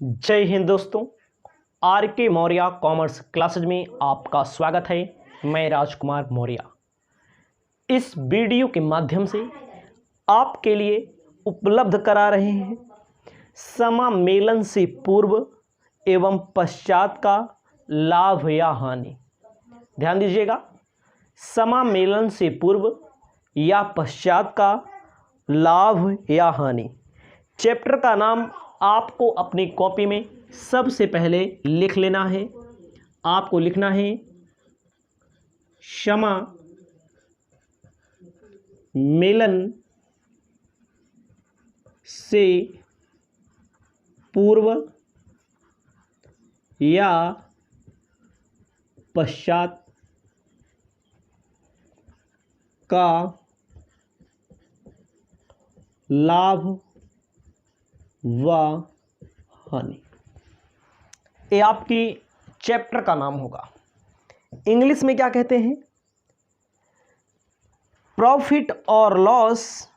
जय हिंद दोस्तों। आर के मौर्य कॉमर्स क्लासेज में आपका स्वागत है। मैं राजकुमार मौर्य। इस वीडियो के माध्यम से आपके लिए उपलब्ध करा रहे हैं समामेलन से पूर्व एवं पश्चात का लाभ या हानि। ध्यान दीजिएगा, समामेलन से पूर्व या पश्चात का लाभ या हानि। चैप्टर का नाम आपको अपनी कॉपी में सबसे पहले लिख लेना है। आपको लिखना है समामेलन से पूर्व या पश्चात का लाभ व हानि। ये आपकी चैप्टर का नाम होगा। इंग्लिश में क्या कहते हैं? प्रॉफिट और loss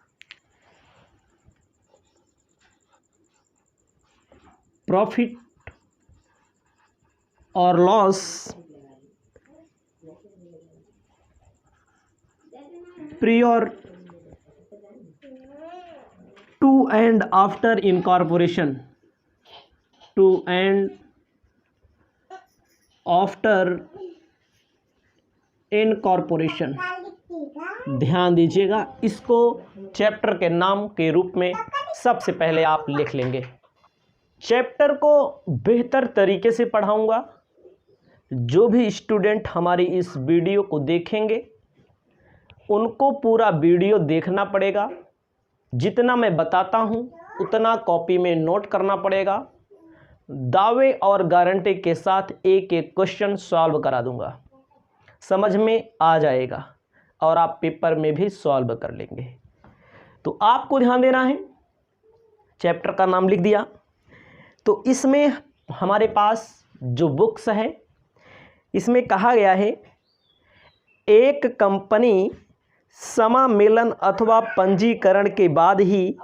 prior to and after incorporation, ध्यान दीजिएगा, इसको चैप्टर के नाम के रूप में सबसे पहले आप लिख लेंगे। चैप्टर को बेहतर तरीके से पढ़ाऊंगा। जो भी स्टूडेंट हमारी इस वीडियो को देखेंगे उनको पूरा वीडियो देखना पड़ेगा। जितना मैं बताता हूं उतना कॉपी में नोट करना पड़ेगा। दावे और गारंटी के साथ एक एक क्वेश्चन सॉल्व करा दूंगा, समझ में आ जाएगा और आप पेपर में भी सॉल्व कर लेंगे। तो आपको ध्यान देना है। चैप्टर का नाम लिख दिया। तो इसमें हमारे पास जो बुक्स है, इसमें कहा गया है एक कंपनी समामेलन अथवा पंजीकरण के बाद ही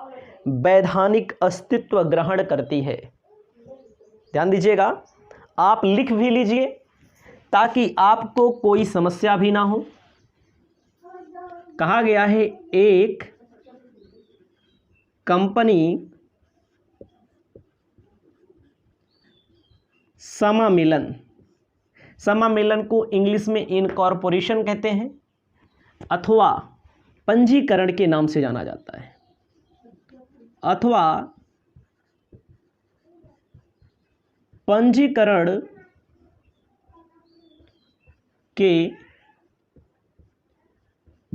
वैधानिक अस्तित्व ग्रहण करती है। ध्यान दीजिएगा, आप लिख भी लीजिए ताकि आपको कोई समस्या भी ना हो। कहा गया है एक कंपनी समामेलन को इंग्लिश में इनकॉर्पोरेशन कहते हैं अथवा पंजीकरण के नाम से जाना जाता है, अथवा पंजीकरण के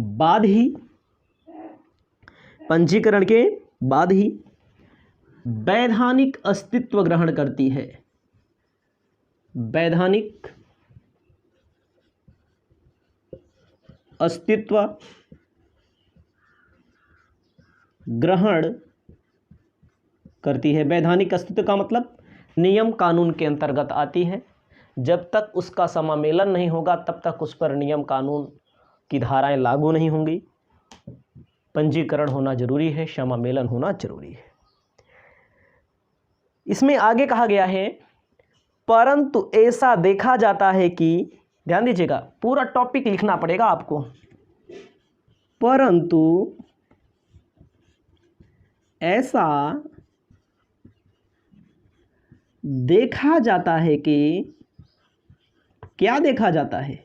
बाद ही वैधानिक अस्तित्व ग्रहण करती है। वैधानिक अस्तित्व ग्रहण करती है। वैधानिक अस्तित्व का मतलब नियम कानून के अंतर्गत आती है। जब तक उसका समामेलन नहीं होगा तब तक उस पर नियम कानून की धाराएं लागू नहीं होंगी। पंजीकरण होना जरूरी है, समामेलन होना जरूरी है। इसमें आगे कहा गया है परंतु ऐसा देखा जाता है कि, ध्यान दीजिएगा, पूरा टॉपिक लिखना पड़ेगा आपको। परंतु ऐसा देखा जाता है कि, क्या देखा जाता है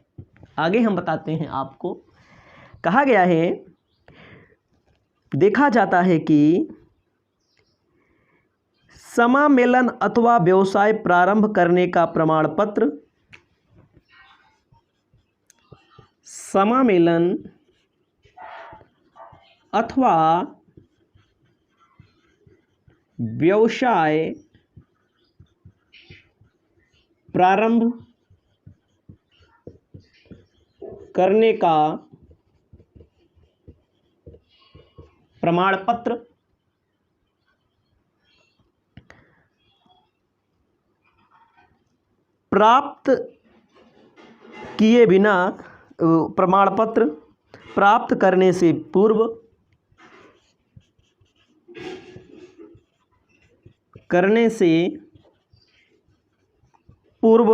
आगे हम बताते हैं आपको। कहा गया है देखा जाता है कि समामेलन अथवा व्यवसाय प्रारंभ करने का प्रमाण पत्र समामेलन अथवा व्यवसाय प्रारंभ करने का प्रमाण पत्र प्राप्त किए बिना, प्रमाण पत्र प्राप्त करने से पूर्व करने से पूर्व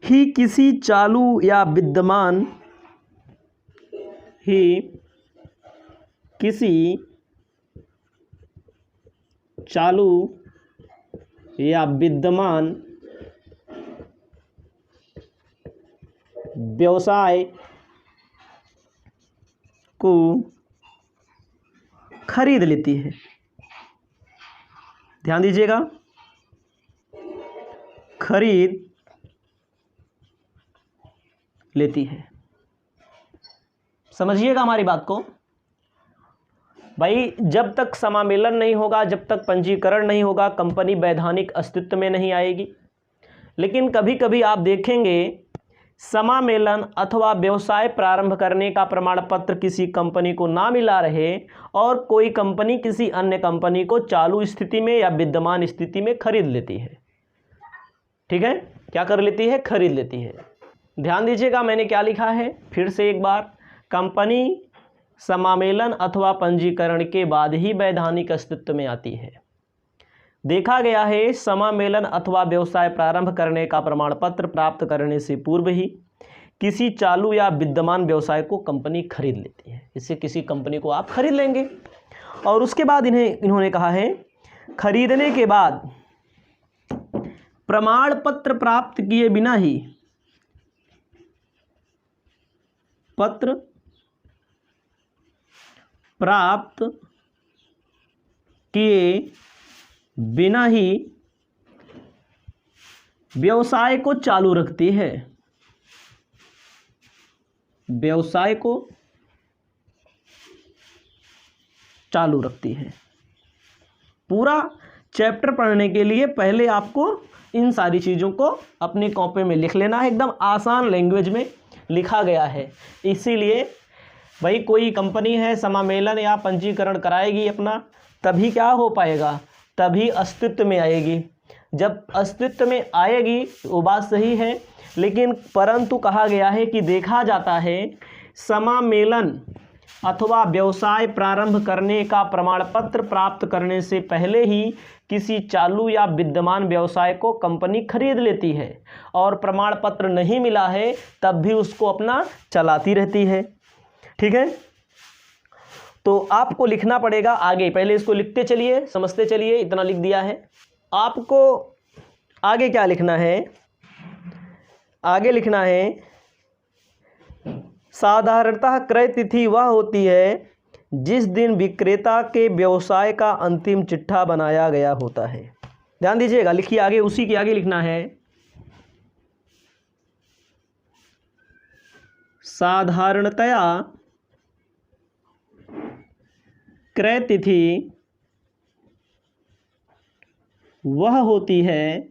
ही किसी चालू या विद्यमान ही किसी चालू या विद्यमान व्यवसाय को खरीद लेती है। ध्यान दीजिएगा, खरीद लेती है। समझिएगा हमारी बात को भाई, जब तक समामेलन नहीं होगा, जब तक पंजीकरण नहीं होगा, कंपनी वैधानिक अस्तित्व में नहीं आएगी। लेकिन कभी कभी आप देखेंगे समामेलन अथवा व्यवसाय प्रारंभ करने का प्रमाण पत्र किसी कंपनी को ना मिला रहे और कोई कंपनी किसी अन्य कंपनी को चालू स्थिति में या विद्यमान स्थिति में खरीद लेती है। ठीक है, क्या कर लेती है? खरीद लेती है। ध्यान दीजिएगा मैंने क्या लिखा है, फिर से एक बार, कंपनी समामेलन अथवा पंजीकरण के बाद ही वैधानिक अस्तित्व में आती है। देखा गया है समामेलन अथवा व्यवसाय प्रारंभ करने का प्रमाण पत्र प्राप्त करने से पूर्व ही किसी चालू या विद्यमान व्यवसाय को कंपनी खरीद लेती है। इससे किसी कंपनी को आप खरीद लेंगे और उसके बाद इन्होंने कहा है खरीदने के बाद प्रमाण पत्र प्राप्त किए बिना ही पत्र प्राप्त किए बिना ही व्यवसाय को चालू रखती है। व्यवसाय को चालू रखती है। पूरा चैप्टर पढ़ने के लिए पहले आपको इन सारी चीज़ों को अपनी कॉपी में लिख लेना है। एकदम आसान लैंग्वेज में लिखा गया है। इसीलिए भाई कोई कंपनी है समामेलन या पंजीकरण कराएगी अपना, तभी क्या हो पाएगा, तभी अस्तित्व में आएगी। जब अस्तित्व में आएगी वो बात सही है, लेकिन परंतु कहा गया है कि देखा जाता है समामेलन अथवा व्यवसाय प्रारंभ करने का प्रमाण पत्र प्राप्त करने से पहले ही किसी चालू या विद्यमान व्यवसाय को कंपनी खरीद लेती है और प्रमाण पत्र नहीं मिला है तब भी उसको अपना चलाती रहती है। ठीक है, तो आपको लिखना पड़ेगा आगे। पहले इसको लिखते चलिए, समझते चलिए। इतना लिख दिया है, आपको आगे क्या लिखना है? आगे लिखना है साधारणतः क्रय तिथि वह होती है जिस दिन विक्रेता के व्यवसाय का अंतिम चिट्ठा बनाया गया होता है। ध्यान दीजिएगा, लिखिए आगे, उसी के आगे लिखना है साधारणतया क्रय तिथि वह होती है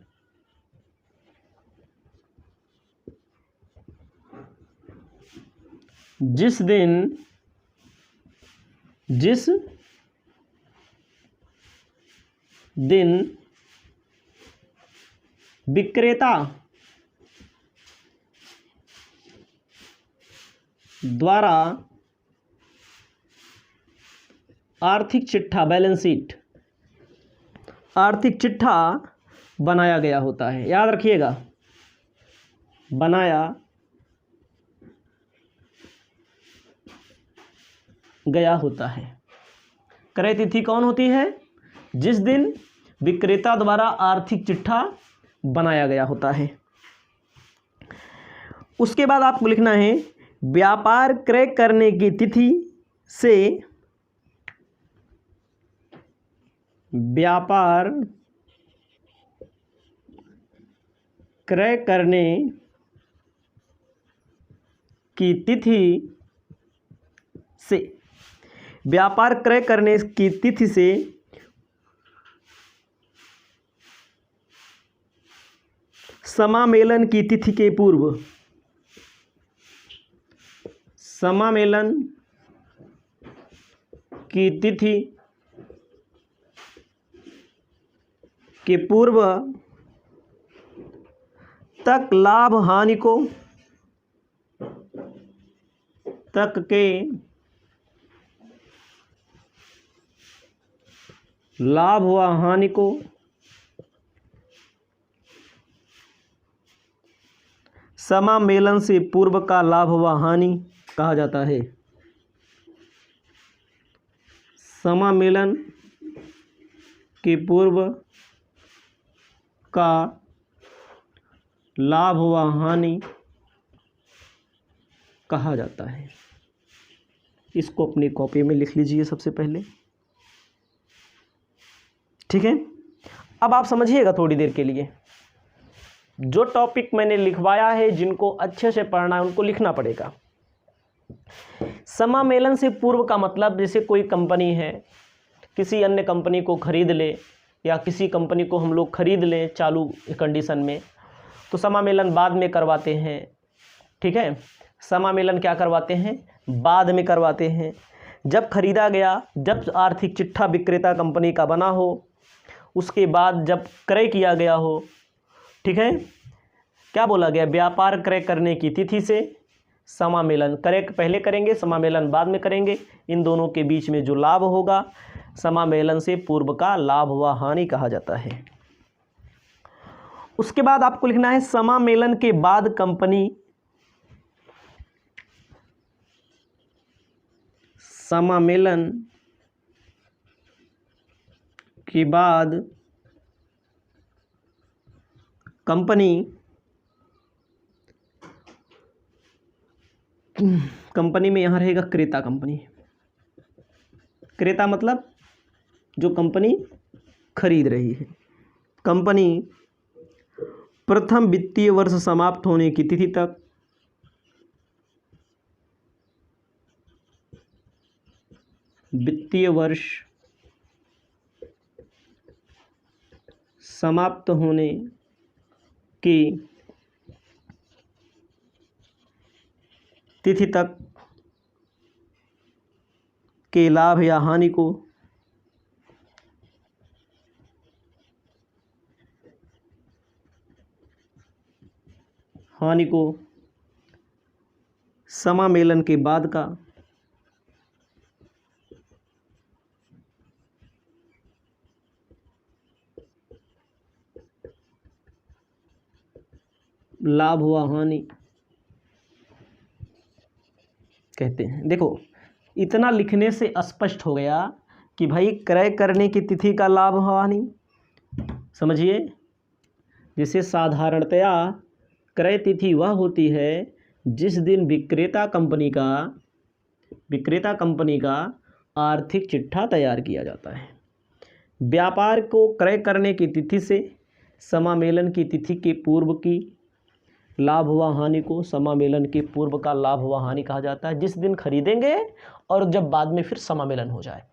जिस दिन विक्रेता द्वारा आर्थिक चिट्ठा, बैलेंस शीट, आर्थिक चिट्ठा बनाया गया होता है। याद रखिएगा, बनाया गया होता है। क्रय तिथि कौन होती है? जिस दिन विक्रेता द्वारा आर्थिक चिट्ठा बनाया गया होता है। उसके बाद आपको लिखना है व्यापार क्रय करने की तिथि से व्यापार क्रय करने की तिथि से, व्यापार क्रय करने की तिथि से समामेलन की तिथि के पूर्व, समामेलन की तिथि के पूर्व तक लाभ हानि को, तक के लाभ व हानि को समामेलन से पूर्व का लाभ व हानि कहा जाता है। समामेलन के पूर्व का लाभ व हानि कहा जाता है। इसको अपनी कॉपी में लिख लीजिए सबसे पहले, ठीक है। अब आप समझिएगा थोड़ी देर के लिए, जो टॉपिक मैंने लिखवाया है जिनको अच्छे से पढ़ना है उनको लिखना पड़ेगा। समामेलन से पूर्व का मतलब, जैसे कोई कंपनी है, किसी अन्य कंपनी को खरीद ले या किसी कंपनी को हम लोग खरीद लें चालू कंडीशन में, तो समामेलन बाद में करवाते हैं, ठीक है। समामेलन क्या करवाते हैं? बाद में करवाते हैं। जब खरीदा गया, जब आर्थिक चिट्ठा विक्रेता कंपनी का बना हो, उसके बाद जब क्रय किया गया हो, ठीक है, क्या बोला गया? व्यापार क्रय करने की तिथि से समामेलन, क्रय पहले करेंगे, समामेलन बाद में करेंगे। इन दोनों के बीच में जो लाभ होगा, समामेलन से पूर्व का लाभ व हानि कहा जाता है। उसके बाद आपको लिखना है समामेलन के बाद कंपनी, समामेलन के बाद कंपनी में यहाँ रहेगा क्रेता कंपनी। क्रेता मतलब जो कंपनी खरीद रही है। कंपनी प्रथम वित्तीय वर्ष समाप्त होने की तिथि तक वित्तीय वर्ष समाप्त होने की तिथि तक के लाभ या हानि को समामेलन के बाद का लाभ व हानि कहते हैं। देखो, इतना लिखने से स्पष्ट हो गया कि भाई क्रय करने की तिथि का लाभ व हानि समझिए। जैसे साधारणतया क्रय तिथि वह होती है जिस दिन विक्रेता कंपनी का आर्थिक चिट्ठा तैयार किया जाता है। व्यापार को क्रय करने की तिथि से समामेलन की तिथि के पूर्व की लाभ व हानि को समामेलन के पूर्व का लाभ व हानि कहा जाता है। जिस दिन खरीदेंगे और जब बाद में फिर समामेलन हो जाए।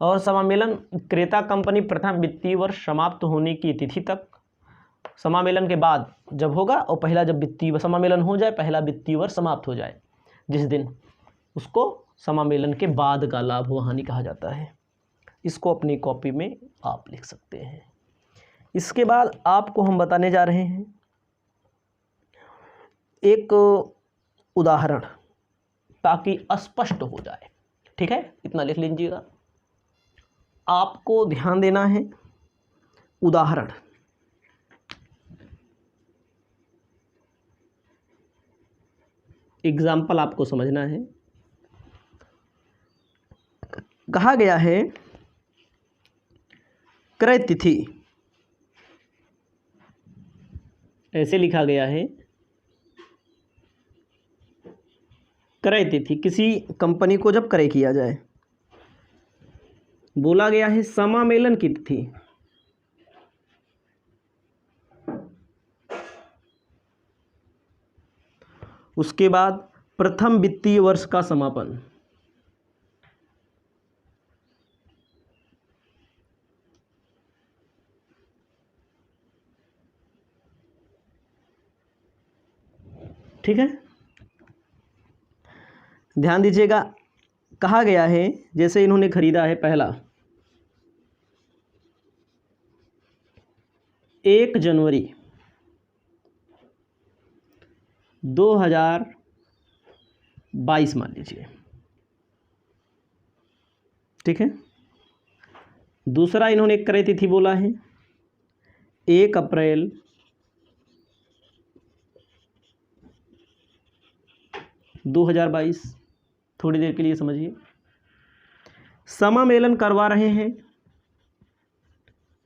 और समामेलन क्रेता कंपनी प्रथम वित्तीय वर्ष समाप्त होने की तिथि तक, समामेलन के बाद जब होगा और पहला जब वित्तीय समामेलन हो जाए, पहला वित्तीय वर्ष समाप्त हो जाए जिस दिन, उसको समामेलन के बाद का लाभ व हानि कहा जाता है। इसको अपनी कॉपी में आप लिख सकते हैं। इसके बाद आपको हम बताने जा रहे हैं एक उदाहरण, ताकि स्पष्ट हो जाए, ठीक है। इतना लिख लीजिएगा। आपको ध्यान देना है, उदाहरण। एग्जाम्पल आपको समझना है। कहा गया है क्रय तिथि, ऐसे लिखा गया है क्रय तिथि, किसी कंपनी को जब क्रय किया जाए, बोला गया है समामेलन की तिथि, उसके बाद प्रथम वित्तीय वर्ष का समापन, ठीक है। ध्यान दीजिएगा, कहा गया है जैसे इन्होंने खरीदा है पहला 1 जनवरी 2022 मान लीजिए, ठीक है। दूसरा इन्होंने क्रय तिथि बोला है 1 अप्रैल 2022, थोड़ी देर के लिए समझिए। समामेलन करवा रहे हैं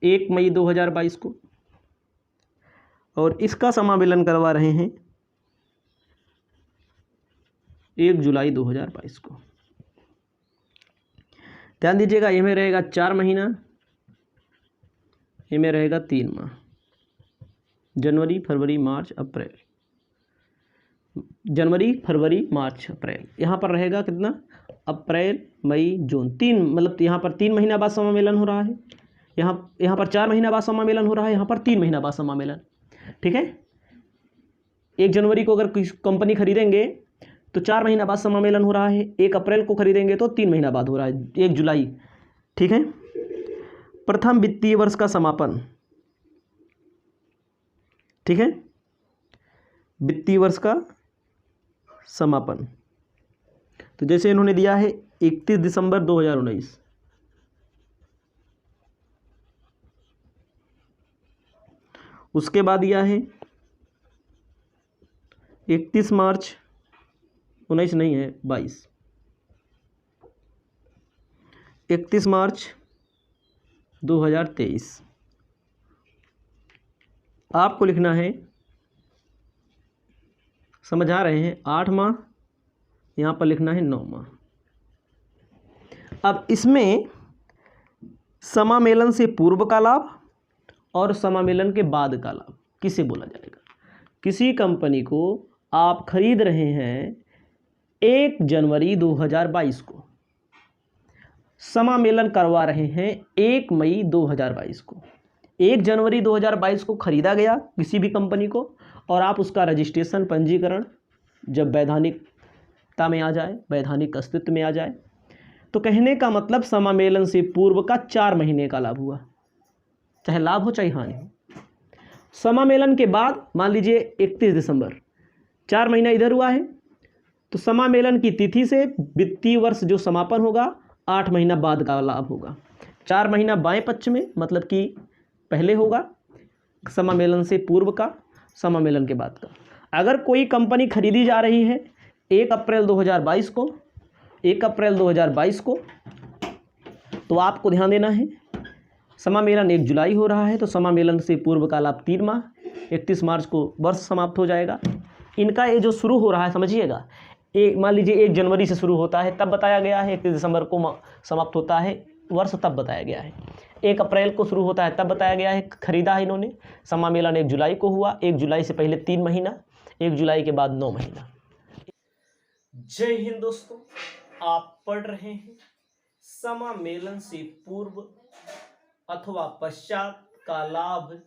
1 मई 2022 को, और इसका समामेलन करवा रहे हैं 1 जुलाई 2022 को। ध्यान दीजिएगा, ये में रहेगा 4 महीना, ये में रहेगा 3 माह, जनवरी फरवरी मार्च अप्रैल, जनवरी फरवरी मार्च अप्रैल। यहाँ पर रहेगा कितना, अप्रैल मई जून, 3, मतलब यहाँ पर 3 महीना बाद समामेलन हो रहा है, यहाँ पर 4 महीना बाद समामेलन हो रहा है, यहाँ पर 3 महीना बाद समामेलन। ठीक है, 1 जनवरी को अगर कोई कंपनी खरीदेंगे तो 4 महीना बाद समामेलन हो रहा है, 1 अप्रैल को खरीदेंगे तो 3 महीना बाद हो रहा है, 1 जुलाई। ठीक है, प्रथम वित्तीय वर्ष का समापन। ठीक है, वित्तीय वर्ष का समापन, तो जैसे इन्होंने दिया है 31 दिसंबर 2019, उसके बाद दिया है 31 मार्च 19 नहीं है 22, 31 मार्च 2023। आपको लिखना है, समझ आ रहे हैं, 8 माह, यहाँ पर लिखना है 9 माह। अब इसमें समामेलन से पूर्व का लाभ और समामेलन के बाद का लाभ किसे बोला जाएगा? किसी कंपनी को आप खरीद रहे हैं 1 जनवरी 2022 को, समामेलन करवा रहे हैं 1 मई 2022 को। 1 जनवरी 2022 को खरीदा गया किसी भी कंपनी को, और आप उसका रजिस्ट्रेशन, पंजीकरण जब वैधानिकता में आ जाए, वैधानिक अस्तित्व में आ जाए, तो कहने का मतलब समामेलन से पूर्व का 4 महीने का लाभ हुआ, चाहे लाभ हो चाहे हानि हो। समामेलन के बाद मान लीजिए 31 दिसंबर, 4 महीना इधर हुआ है, तो समामेलन की तिथि से वित्तीय वर्ष जो समापन होगा 8 महीना बाद का लाभ होगा। 4 महीना बाएं पक्ष में, मतलब कि पहले होगा समामेलन से पूर्व का, समामेलन के बाद का। अगर कोई कंपनी खरीदी जा रही है 1 अप्रैल 2022 को, 1 अप्रैल 2022 को, तो आपको ध्यान देना है समामेलन 1 जुलाई हो रहा है, तो समामेलन से पूर्व का लाभ 3 माह, 31 मार्च को वर्ष समाप्त हो जाएगा। इनका ये जो शुरू हो रहा है, समझिएगा, मान लीजिए 1 जनवरी से शुरू होता है, तब बताया गया है 31 दिसंबर को समाप्त होता है वर्ष, तब बताया गया है। 1 अप्रैल को शुरू होता है, तब बताया गया है, खरीदा है इन्होंने, समामेलन 1 जुलाई को हुआ, 1 जुलाई से पहले 3 महीना, 1 जुलाई के बाद 9 महीना। जय हिंद दोस्तों, आप पढ़ रहे हैं समामेलन से पूर्व अथवा पश्चात का लाभ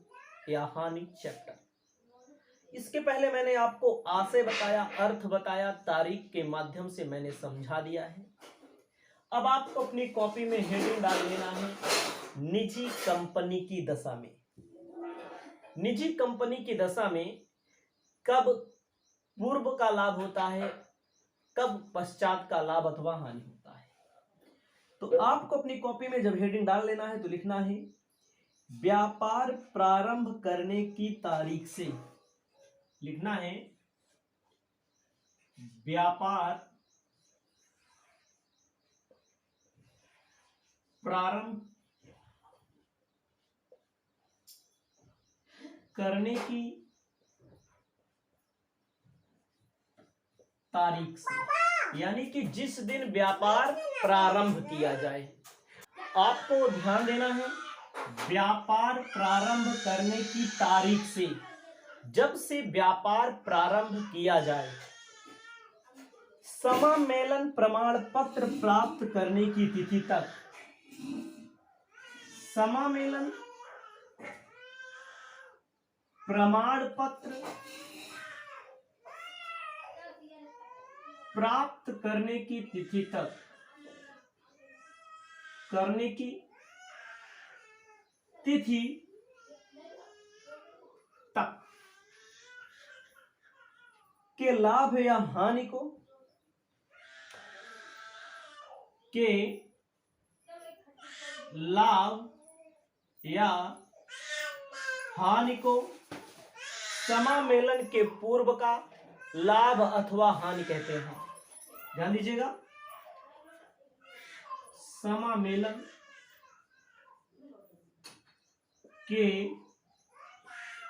या हानि चैप्टर। इसके पहले मैंने आपको आशय बताया, अर्थ बताया, तारीख के माध्यम से मैंने समझा दिया है। अब आपको अपनी कॉपी में हेडिंग डाल लेना है, निजी कंपनी की दशा में। निजी कंपनी की दशा में कब पूर्व का लाभ होता है, कब पश्चात का लाभ अथवा हानि होता है। तो आपको अपनी कॉपी में जब हेडिंग डाल लेना है तो लिखना है व्यापार प्रारंभ करने की तारीख से, लिखना है व्यापार प्रारंभ करने की तारीख से, यानी कि जिस दिन व्यापार प्रारंभ किया जाए। आपको ध्यान देना है, व्यापार प्रारंभ करने की तारीख से, जब से व्यापार प्रारंभ किया जाए, समामेलन प्रमाण पत्र प्राप्त करने की तिथि तक, समामेलन प्रमाण पत्र प्राप्त करने की तिथि तक, करने की तिथि तक के लाभ या हानि को, के लाभ या हानि को समामेलन के पूर्व का लाभ अथवा हानि कहते हैं। ध्यान दीजिएगा, समामेलन के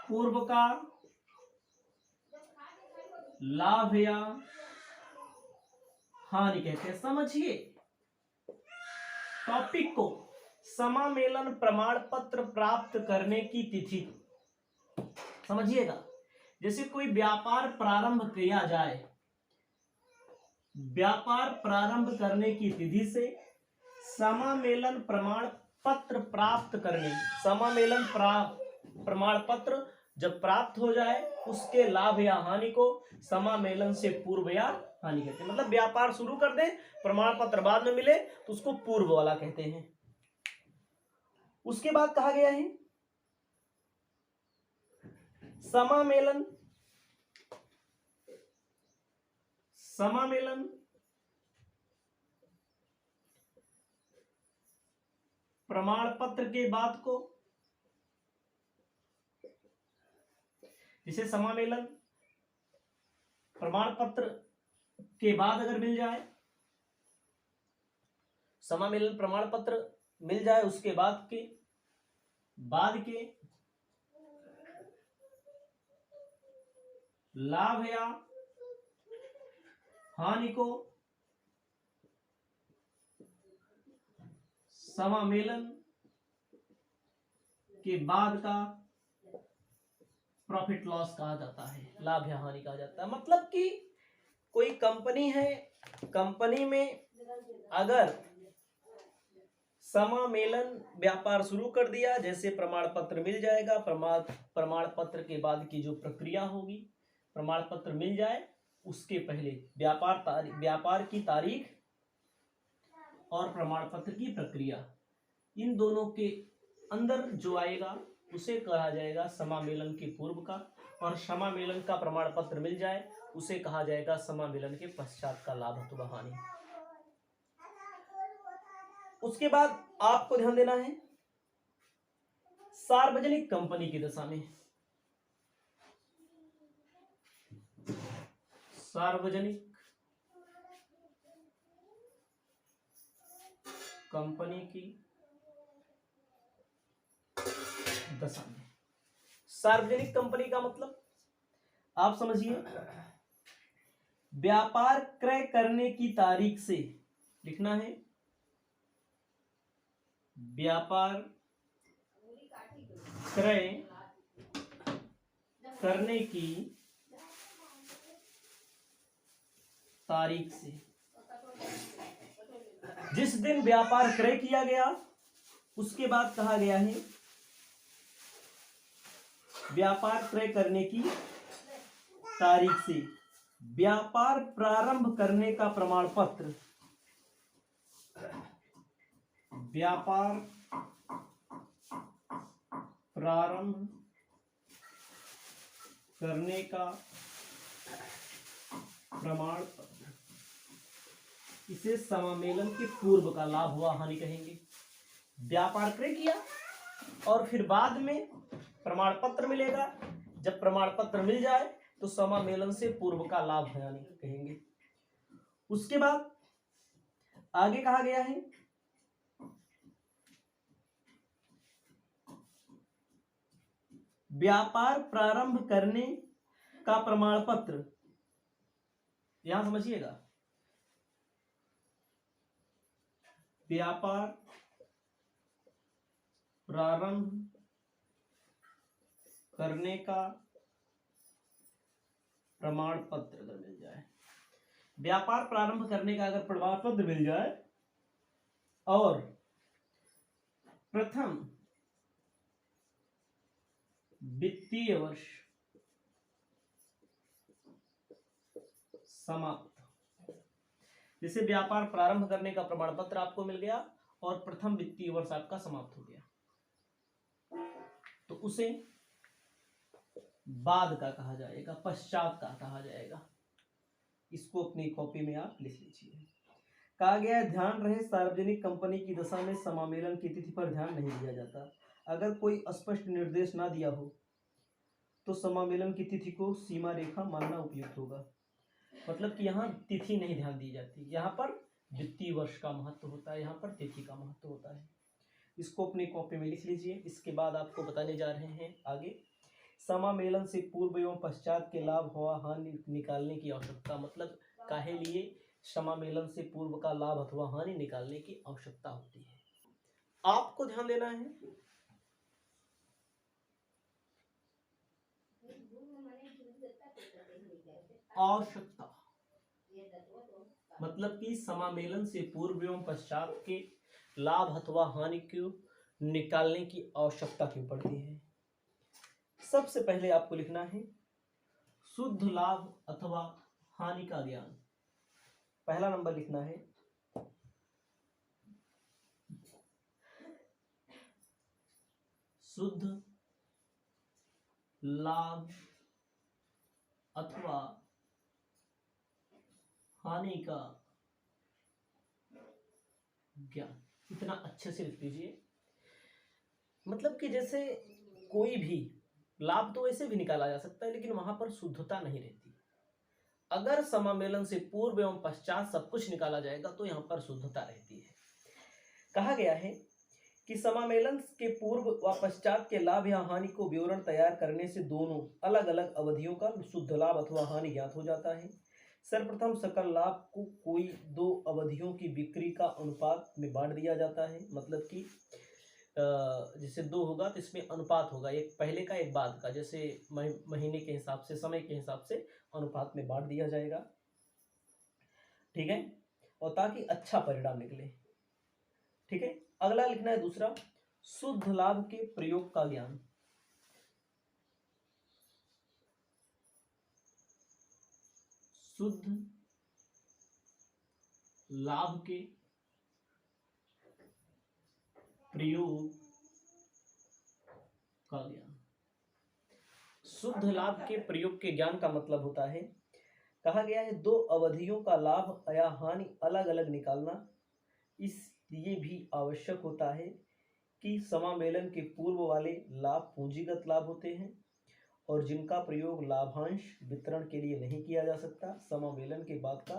पूर्व का लाभ या हानि कहते हैं। समझिए टॉपिक को, समामेलन प्रमाण पत्र प्राप्त करने की तिथि। समझिएगा, जैसे कोई व्यापार प्रारंभ किया जाए, व्यापार प्रारंभ करने की तिथि से समामेलन प्रमाण पत्र प्राप्त करने, समामेलन प्रमाण पत्र जब प्राप्त हो जाए उसके लाभ या हानि को समामेलन से पूर्व या हानि कहते हैं। मतलब व्यापार शुरू कर दें, प्रमाण पत्र बाद में मिले तो उसको पूर्व वाला कहते हैं। उसके बाद कहा गया है समामेलन प्रमाण पत्र के बाद को, जिसे समामेलन प्रमाण पत्र के बाद अगर मिल जाए, समामेलन प्रमाण पत्र मिल जाए, उसके बाद के लाभ या हानि को समामेलन के बाद का प्रॉफिट लॉस कहा जाता है, लाभ या हानि कहा जाता है। मतलब कि कोई कंपनी है, कंपनी में अगर समामेलन व्यापार शुरू कर दिया, जैसे प्रमाण पत्र मिल जाएगा, प्रमाण पत्र के बाद की जो प्रक्रिया होगी, प्रमाण पत्र मिल जाए उसके पहले व्यापार की तारीख और प्रमाण पत्र की प्रक्रिया, इन दोनों के अंदर जो आएगा उसे कहा जाएगा समामेलन के पूर्व का, और समामेलन का प्रमाण पत्र मिल जाए उसे कहा जाएगा समामेलन के पश्चात का लाभ अथवा हानि। उसके बाद आपको ध्यान देना है सार्वजनिक कंपनी की दशा में, सार्वजनिक कंपनी की दशा में। सार्वजनिक कंपनी का मतलब आप समझिए, व्यापार क्रय करने की तारीख से, लिखना है व्यापार क्रय करने की तारीख से, जिस दिन व्यापार क्रय किया गया उसके बाद कहा गया है व्यापार क्रय करने की तारीख से व्यापार प्रारंभ करने का प्रमाण पत्र, व्यापार प्रारंभ करने का प्रमाण पत्र, इसे समामेलन के पूर्व का लाभ हुआ हानि कहेंगे। व्यापार क्रय किया और फिर बाद में प्रमाण पत्र मिलेगा, जब प्रमाण पत्र मिल जाए तो समामेलन से पूर्व का लाभ हानि कहेंगे। उसके बाद आगे कहा गया है व्यापार प्रारंभ करने का प्रमाण पत्र, यहां समझिएगा, व्यापार प्रारंभ करने का प्रमाण पत्र अगर मिल जाए, व्यापार प्रारंभ करने का अगर प्रमाण पत्र मिल जाए और प्रथम वित्तीय वर्ष समाप्त, जैसे व्यापार प्रारंभ करने का प्रमाण पत्र आपको मिल गया और प्रथम वित्तीय वर्ष आपका समाप्त हो गया, तो उसे बाद का कहा जाएगा, पश्चात का कहा जाएगा। इसको अपनी कॉपी में आप लिख लीजिए। कहा गया है ध्यान रहे सार्वजनिक कंपनी की दशा में समामेलन की तिथि पर ध्यान नहीं दिया जाता। अगर कोई स्पष्ट निर्देश ना दिया हो तो समामेलन की तिथि को सीमा रेखा मानना उपयुक्त होगा। मतलब कि यहाँ तिथि नहीं ध्यान दी जाती, यहाँ पर द्वितीय वर्ष का महत्व होता है, यहाँ पर तिथि का महत्व होता है। इसको अपनी कॉपी में लिख लीजिए। इसके बाद आपको बताने जा रहे हैं आगे, समामेलन से पूर्व एवं पश्चात के लाभ व हानि निकालने की आवश्यकता। मतलब काहे लिए समामेलन से पूर्व का लाभ अथवा हानि निकालने की आवश्यकता होती है, आपको ध्यान देना है। आवश्यकता मतलब कि समामेलन से पूर्व एवं पश्चात के लाभ अथवा हानि को निकालने की आवश्यकता क्यों पड़ती है। सबसे पहले आपको लिखना है शुद्ध लाभ अथवा हानि का ज्ञान। पहला नंबर लिखना है शुद्ध लाभ अथवा हानि का ज्ञान। इतना अच्छे से लिख लीजिए। मतलब कि जैसे कोई भी लाभ तो वैसे भी निकाला जा सकता है, लेकिन वहां पर शुद्धता नहीं रहती। अगर समामेलन से पूर्व एवं पश्चात सब कुछ निकाला जाएगा तो यहाँ पर शुद्धता रहती है। कहा गया है कि समामेलन के पूर्व व पश्चात के लाभ या हानि को विवरण तैयार करने से दोनों अलग अलग अवधियों का शुद्ध लाभ अथवा हानि ज्ञात हो जाता है। सर्वप्रथम सकल लाभ को कोई दो अवधियों की बिक्री का अनुपात में बांट दिया जाता है। मतलब कि जैसे दो होगा तो इसमें अनुपात होगा, एक पहले का एक बाद का, जैसे महीने के हिसाब से, समय के हिसाब से अनुपात में बांट दिया जाएगा। ठीक है, और ताकि अच्छा परिणाम निकले। ठीक है, अगला लिखना है दूसरा, शुद्ध लाभ के प्रयोग का ज्ञान। शुद्ध लाभ के प्रयोग का ज्ञान। शुद्ध लाभ के प्रयोग के ज्ञान का मतलब होता है, कहा गया है दो अवधियों का लाभ या हानि अलग अलग निकालना इसलिए भी आवश्यक होता है कि समामेलन के पूर्व वाले लाभ पूंजीगत लाभ होते हैं और जिनका प्रयोग लाभांश वितरण के लिए नहीं किया जा सकता, समामेलन के बाद का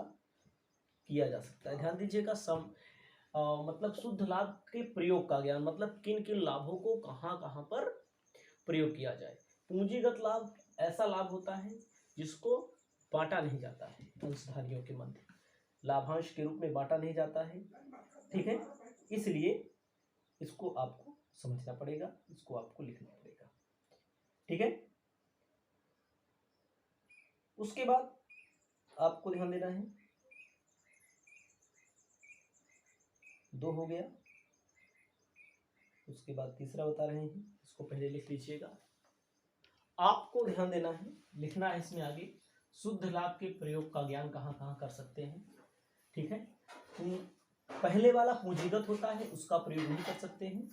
किया जा सकता है। ध्यान दीजिएगा, मतलब शुद्ध लाभ के प्रयोग का ज्ञान मतलब किन किन लाभों को कहाँ कहाँ पर प्रयोग किया जाए। पूंजीगत लाभ ऐसा लाभ होता है जिसको बांटा नहीं जाता है, अंशधारियों के मध्य लाभांश के रूप में बांटा नहीं जाता है। ठीक है, इसलिए इसको आपको समझना पड़ेगा, इसको आपको लिखना पड़ेगा। ठीक है, उसके बाद आपको ध्यान देना है, दो हो गया। उसके बाद तीसरा बता रहे हैं, इसको पहले लिख लीजिएगा। आपको ध्यान देना है, लिखना है इसमें आगे, शुद्ध लाभ के प्रयोग का ज्ञान कहाँ कहाँ कर सकते हैं। ठीक है, पहले वाला पूंजीगत होता है, उसका प्रयोग नहीं कर सकते हैं।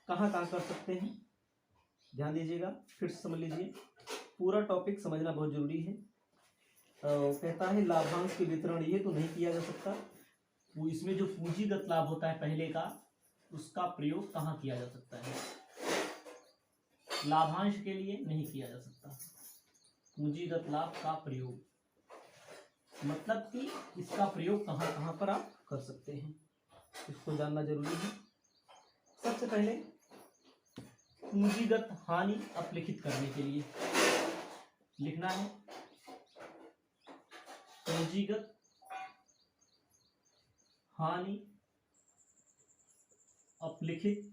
कहाँ कहाँ कर सकते हैं, ध्यान दीजिएगा, फिर से समझ लीजिए, पूरा टॉपिक समझना बहुत जरूरी है। कहता है लाभांश के वितरण ये तो नहीं किया जा सकता, वो इसमें जो पूंजीगत लाभ होता है पहले का, उसका प्रयोग कहाँ किया जा सकता है, लाभांश के लिए नहीं किया जा सकता। पूंजीगत लाभ का प्रयोग मतलब कि इसका प्रयोग कहाँ कहाँ पर आप कर सकते हैं, इसको जानना जरूरी है। सबसे पहले पूंजीगत हानि अपलिखित करने के लिए लिखना है, पूंजीगत हानि अपलिखित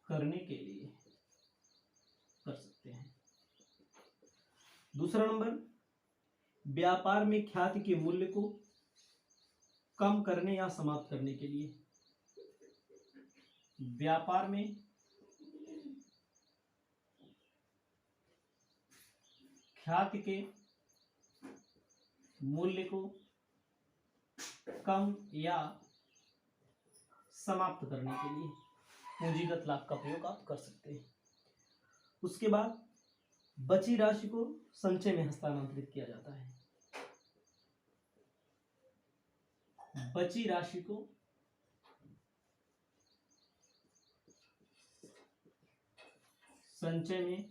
करने के लिए कर सकते हैं। दूसरा नंबर, व्यापार में ख्याति के मूल्य को कम करने या समाप्त करने के लिए, व्यापार में ख्याति के मूल्य को कम या समाप्त करने के लिए पूंजीगत लाभ का प्रयोग आप कर सकते हैं। उसके बाद बची राशि को संचय में हस्तांतरित किया जाता है, बची राशि को संचय में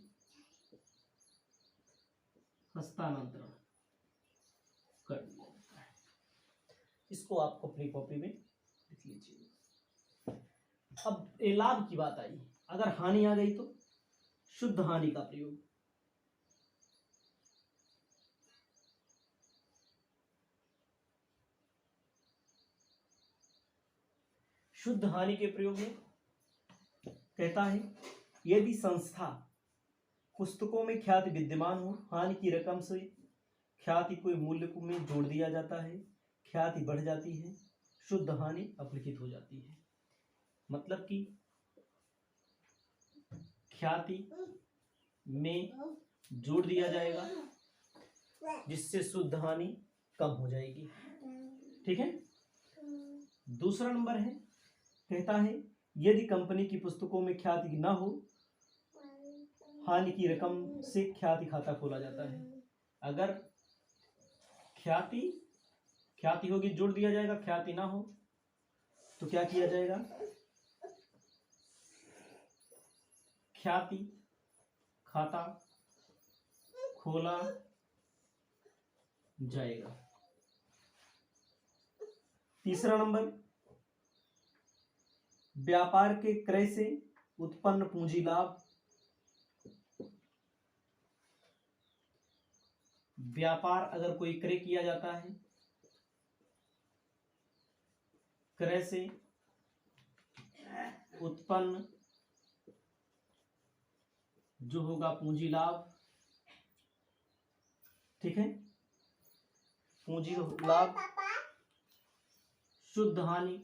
हस्तांतरण कर दिया जाता है। इसको आपको अपनी कॉपी में लिख लीजिए। अब ये लाभ की बात आई, अगर हानि आ गई तो शुद्ध हानि का प्रयोग। शुद्ध हानि के प्रयोग में कहता है यदि संस्था पुस्तकों में ख्याति विद्यमान हो, हानि की रकम से ख्याति कोई मूल्य को में जोड़ दिया जाता है, ख्याति बढ़ जाती है, शुद्ध हानि अपलिखित हो जाती है। मतलब कि ख्याति में जोड़ दिया जाएगा जिससे शुद्ध हानि कम हो जाएगी। ठीक है। दूसरा नंबर है, कहता है यदि कंपनी की पुस्तकों में ख्याति ना हो, हानि की रकम से ख्याति खाता खोला जाता है। अगर ख्याति होगी जोड़ दिया जाएगा, ख्याति ना हो तो क्या किया जाएगा, ख्याति खाता खोला जाएगा। तीसरा नंबर, व्यापार के क्रय से उत्पन्न पूंजी लाभ, व्यापार अगर कोई क्रय किया जाता है, क्रय से उत्पन्न जो होगा पूंजी लाभ, ठीक है, पूंजी लाभ शुद्ध हानि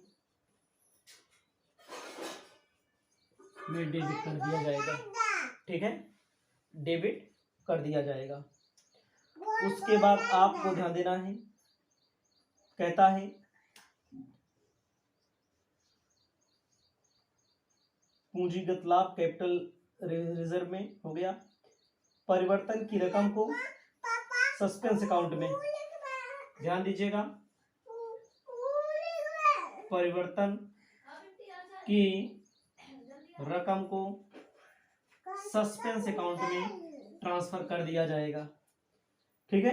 में डेबिट कर दिया जाएगा। ठीक है, डेबिट कर दिया जाएगा। उसके बाद आपको ध्यान देना है, कहता है पूंजीगत लाभ कैपिटल रिजर्व में हो गया, परिवर्तन की रकम को सस्पेंस अकाउंट में, ध्यान दीजिएगा, परिवर्तन की रकम को सस्पेंस अकाउंट में ट्रांसफर कर दिया जाएगा। ठीक है।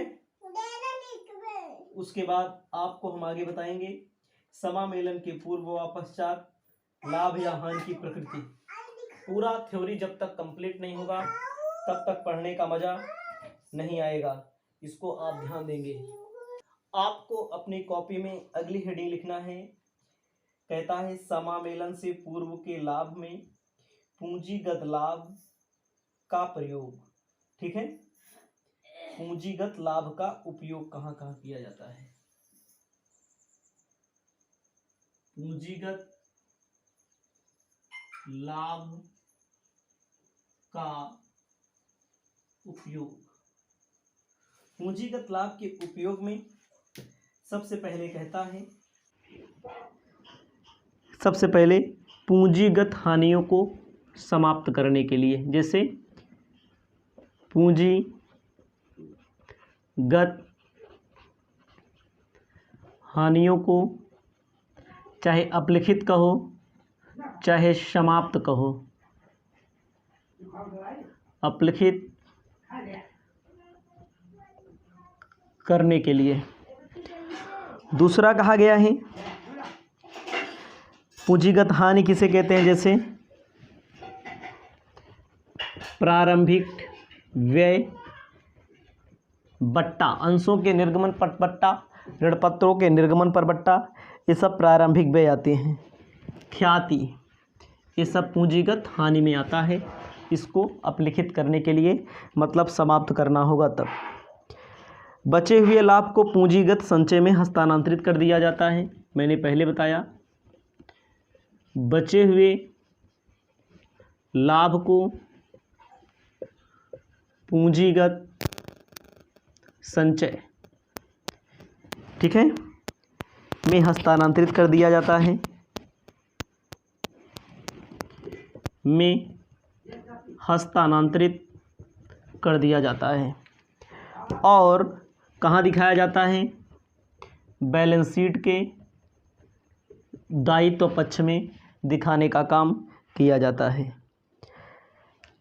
उसके बाद आपको हम आगे बताएंगे समामेलन के पूर्व व पश्चात लाभ या हानि की प्रकृति। पूरा थ्योरी जब तक कंप्लीट नहीं होगा तब तक पढ़ने का मजा नहीं आएगा, इसको आप ध्यान देंगे। आपको अपनी कॉपी में अगली हेडिंग लिखना है, कहता है समामेलन से पूर्व के लाभ में पूंजीगत लाभ का प्रयोग। ठीक है, पूंजीगत लाभ का उपयोग कहाँ कहाँ किया जाता है, पूंजीगत लाभ का उपयोग। पूंजीगत लाभ के उपयोग में सबसे पहले कहता है, सबसे पहले पूंजीगत हानियों को समाप्त करने के लिए, जैसे पूंजीगत हानियों को चाहे अपलिखित कहो चाहे समाप्त कहो, अपलिखित करने के लिए। दूसरा कहा गया है पूंजीगत हानि किसे कहते हैं, जैसे प्रारंभिक व्यय, बट्टा, अंशों के निर्गमन पर बट्टा, ऋणपत्रों के निर्गमन पर बट्टा, ये सब प्रारंभिक व्यय आते हैं। ख्याति, ये सब पूंजीगत हानि में आता है। इसको अपलिखित करने के लिए मतलब समाप्त करना होगा तब। बचे हुए लाभ को पूंजीगत संचय में हस्तांतरित कर दिया जाता है। मैंने पहले बताया, बचे हुए लाभ को पूंजीगत संचय, ठीक है, में हस्तांतरित कर दिया जाता है, में हस्तांतरित कर दिया जाता है। और कहाँ दिखाया जाता है, बैलेंस शीट के दायित्व पक्ष में दिखाने का काम किया जाता है।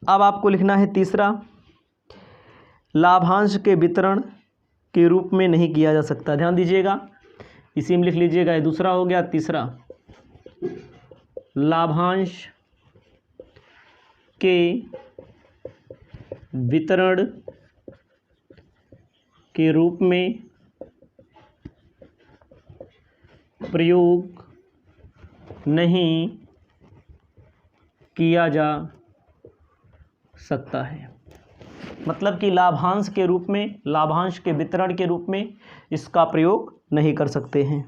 अब आपको लिखना है तीसरा, लाभांश के वितरण के रूप में नहीं किया जा सकता। ध्यान दीजिएगा, इसी में लिख लीजिएगा, ये दूसरा हो गया। तीसरा, लाभांश के वितरण के रूप में प्रयोग नहीं किया जा सकता है। मतलब कि लाभांश के रूप में, लाभांश के वितरण के रूप में इसका प्रयोग नहीं कर सकते हैं।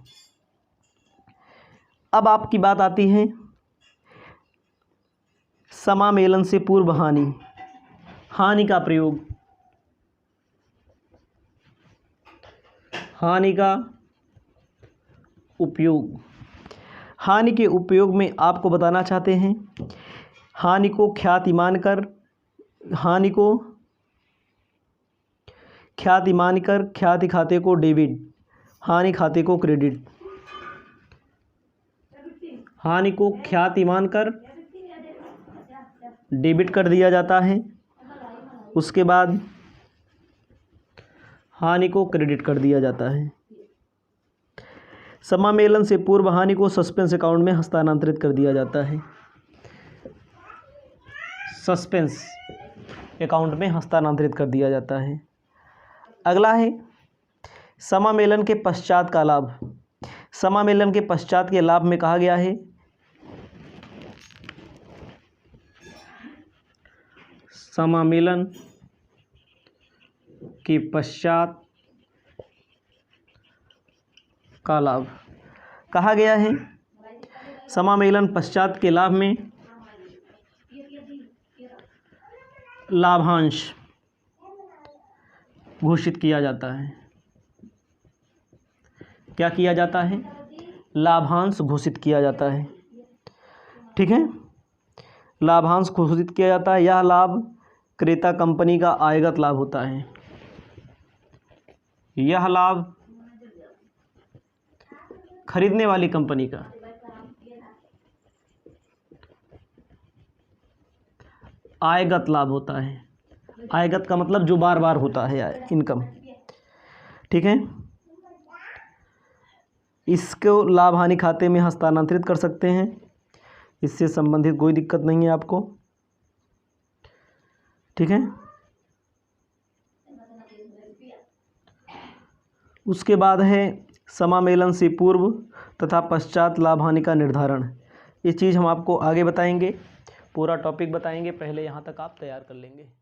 अब आपकी बात आती है समामेलन से पूर्व हानि, हानि का प्रयोग, हानि का उपयोग। हानि के उपयोग में आपको बताना चाहते हैं, हानि को ख्याति मानकर, हानि को ख्याति मानकर ख्याति खाते को डेबिट, हानि खाते को क्रेडिट। हानि को ख्याति मानकर डेबिट कर दिया जाता है, उसके बाद हानि को क्रेडिट कर दिया जाता है। समामेलन से पूर्व हानि को सस्पेंस अकाउंट में हस्तांतरित कर दिया जाता है। सस्पेंस अकाउंट में हस्तांतरित कर दिया जाता है। अगला है समामेलन के पश्चात का लाभ। समामेलन के पश्चात के लाभ में कहा गया है समामेलन के पश्चात का लाभ। कहा गया है समामेलन पश्चात के लाभ में लाभांश घोषित किया जाता है। क्या किया जाता है? लाभांश घोषित किया जाता है। ठीक है, लाभांश घोषित किया जाता है। यह लाभ क्रेता कंपनी का आयगत लाभ होता है। यह लाभ खरीदने वाली कंपनी का आयगत लाभ होता है। आयगत का मतलब जो बार बार होता है, इनकम। ठीक है, इसको लाभ हानि खाते में हस्तांतरित कर सकते हैं, इससे संबंधित कोई दिक्कत नहीं है आपको। ठीक है, उसके बाद है समामेलन से पूर्व तथा पश्चात लाभ हानि का निर्धारण। ये चीज़ हम आपको आगे बताएंगे, पूरा टॉपिक बताएंगे, पहले यहाँ तक आप तैयार कर लेंगे।